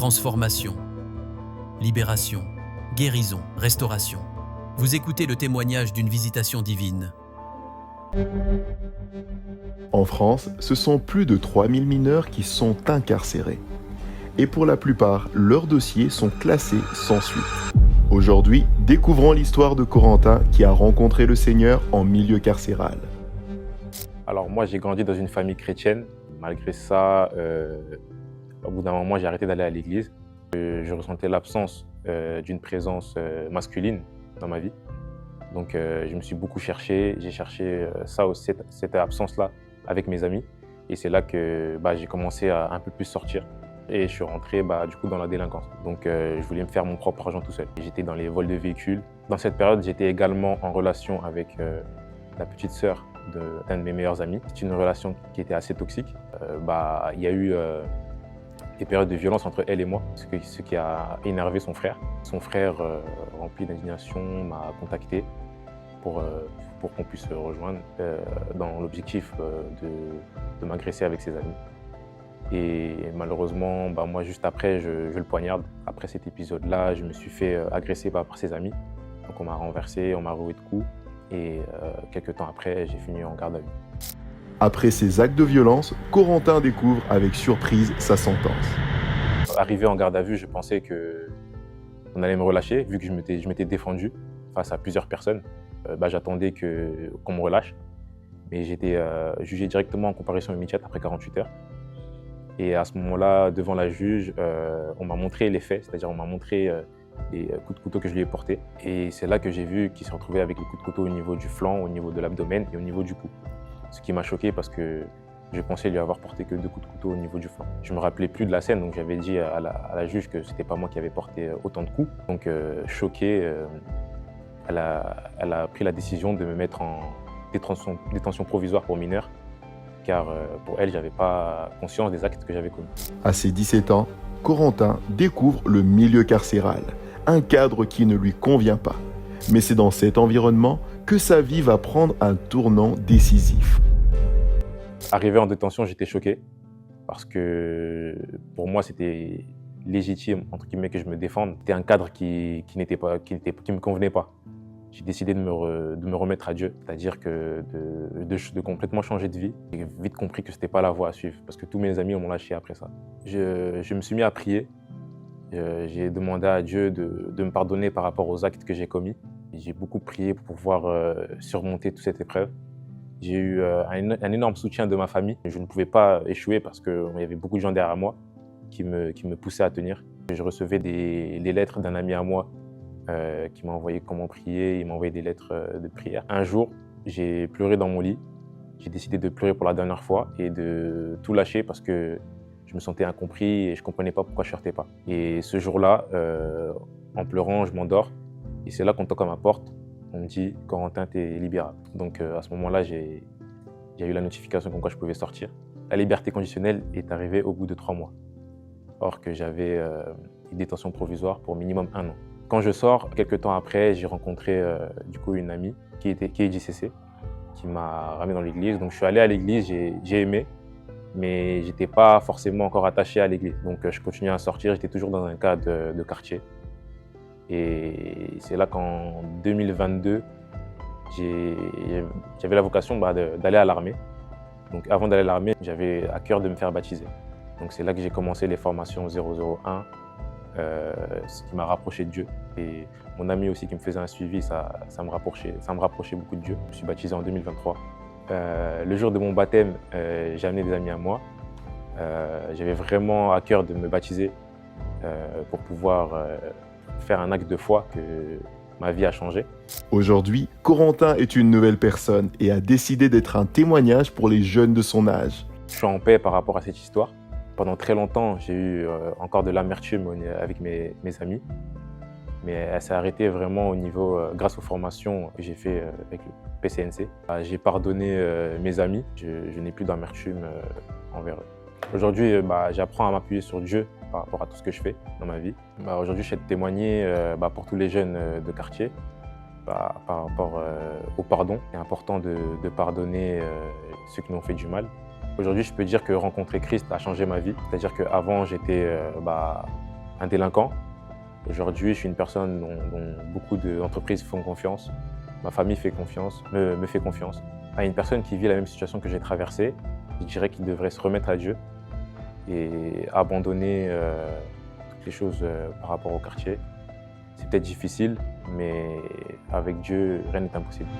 transformation, libération, guérison, restauration. Vous écoutez le témoignage d'une visitation divine. En France, ce sont plus de 3000 mineurs qui sont incarcérés. Et pour la plupart, leurs dossiers sont classés sans suite. Aujourd'hui, découvrons l'histoire de Corentin qui a rencontré le Seigneur en milieu carcéral. Alors moi, j'ai grandi dans une famille chrétienne. Malgré ça, au bout d'un moment, j'ai arrêté d'aller à l'église. Je ressentais l'absence d'une présence masculine dans ma vie. Donc je me suis beaucoup cherché. J'ai cherché cette absence-là avec mes amis. Et c'est là que j'ai commencé à un peu plus sortir. Et je suis rentré du coup dans la délinquance. Donc je voulais me faire mon propre argent tout seul. J'étais dans les vols de véhicules. Dans cette période, j'étais également en relation avec la petite sœur d'un de mes meilleurs amis. C'est une relation qui était assez toxique. Il y a eu des périodes de violence entre elle et moi, ce qui a énervé son frère. Son frère, rempli d'indignation, m'a contacté pour qu'on puisse se rejoindre dans l'objectif de m'agresser avec ses amis. Et malheureusement, moi, juste après, je le poignarde. Après cet épisode-là, je me suis fait agresser par ses amis. Donc on m'a renversé, on m'a roué de coups. Et quelques temps après, j'ai fini en garde à vue. Après ces actes de violence, Corentin découvre avec surprise sa sentence. Arrivé en garde à vue, je pensais qu'on allait me relâcher, vu que je m'étais défendu face à plusieurs personnes. J'attendais qu'on me relâche. Mais j'étais jugé directement en comparution immédiate après 48 heures. Et à ce moment-là, devant la juge, on m'a montré les faits, c'est-à-dire on m'a montré les coups de couteau que je lui ai portés. Et c'est là que j'ai vu qu'il se retrouvait avec les coups de couteau au niveau du flanc, au niveau de l'abdomen et au niveau du cou. Ce qui m'a choqué parce que je pensais lui avoir porté que 2 coups de couteau au niveau du flanc. Je me rappelais plus de la scène, donc j'avais dit à la juge que c'était pas moi qui avais porté autant de coups. Donc choquée, elle a pris la décision de me mettre en détention provisoire pour mineurs, car pour elle, j'avais pas conscience des actes que j'avais commis. À ses 17 ans, Corentin découvre le milieu carcéral, un cadre qui ne lui convient pas. Mais c'est dans cet environnement que sa vie va prendre un tournant décisif. Arrivé en détention, j'étais choqué parce que pour moi, c'était légitime, entre guillemets, que je me défende. C'était un cadre qui me convenait pas. J'ai décidé de me remettre à Dieu, c'est-à-dire de complètement changer de vie. J'ai vite compris que c'était pas la voie à suivre parce que tous mes amis m'ont lâché après ça. Je me suis mis à prier. J'ai demandé à Dieu de me pardonner par rapport aux actes que j'ai commis. J'ai beaucoup prié pour pouvoir surmonter toute cette épreuve. J'ai eu un énorme soutien de ma famille. Je ne pouvais pas échouer parce qu'il y avait beaucoup de gens derrière moi qui me poussaient à tenir. Je recevais les lettres d'un ami à moi qui m'a envoyé comment prier. Il m'a envoyé des lettres de prière. Un jour, j'ai pleuré dans mon lit. J'ai décidé de pleurer pour la dernière fois et de tout lâcher parce que je me sentais incompris et je ne comprenais pas pourquoi je ne sortais pas. Et ce jour-là, en pleurant, je m'endors. Et c'est là qu'on toque à ma porte. On me dit « Corentin, t'es libérable ». Donc à ce moment-là, j'ai eu la notification comme quoi je pouvais sortir. La liberté conditionnelle est arrivée au bout de 3 mois. Or que j'avais une détention provisoire pour minimum 1 an. Quand je sors, quelques temps après, j'ai rencontré du coup une amie qui est JCC, qui m'a ramené dans l'église. Donc je suis allé à l'église, j'ai aimé. Mais j'étais pas forcément encore attaché à l'église. Donc je continuais à sortir, j'étais toujours dans un cadre de quartier. Et c'est là qu'en 2022, j'avais la vocation d'aller à l'armée. Donc avant d'aller à l'armée, j'avais à cœur de me faire baptiser. Donc c'est là que j'ai commencé les formations 001, ce qui m'a rapproché de Dieu. Et mon ami aussi qui me faisait un suivi, ça me rapprochait beaucoup de Dieu. Je me suis baptisé en 2023. Le jour de mon baptême, j'ai amené des amis à moi. J'avais vraiment à cœur de me baptiser pour pouvoir faire un acte de foi que ma vie a changé. Aujourd'hui, Corentin est une nouvelle personne et a décidé d'être un témoignage pour les jeunes de son âge. Je suis en paix par rapport à cette histoire. Pendant très longtemps, j'ai eu encore de l'amertume avec mes amis. Mais elle s'est arrêtée vraiment au niveau, grâce aux formations que j'ai fait avec le PCNC. J'ai pardonné mes amis, je n'ai plus d'amertume envers eux. Aujourd'hui, j'apprends à m'appuyer sur Dieu par rapport à tout ce que je fais dans ma vie. Aujourd'hui, je vais te témoigner pour tous les jeunes de quartier par rapport au pardon. C'est important de pardonner ceux qui nous ont fait du mal. Aujourd'hui, je peux dire que rencontrer Christ a changé ma vie. C'est-à-dire qu'avant, j'étais un délinquant. Aujourd'hui, je suis une personne dont beaucoup d'entreprises font confiance. Ma famille me fait confiance. À une personne qui vit la même situation que j'ai traversée, je dirais qu'il devrait se remettre à Dieu et abandonner toutes les choses par rapport au quartier. C'est peut-être difficile, mais avec Dieu, rien n'est impossible.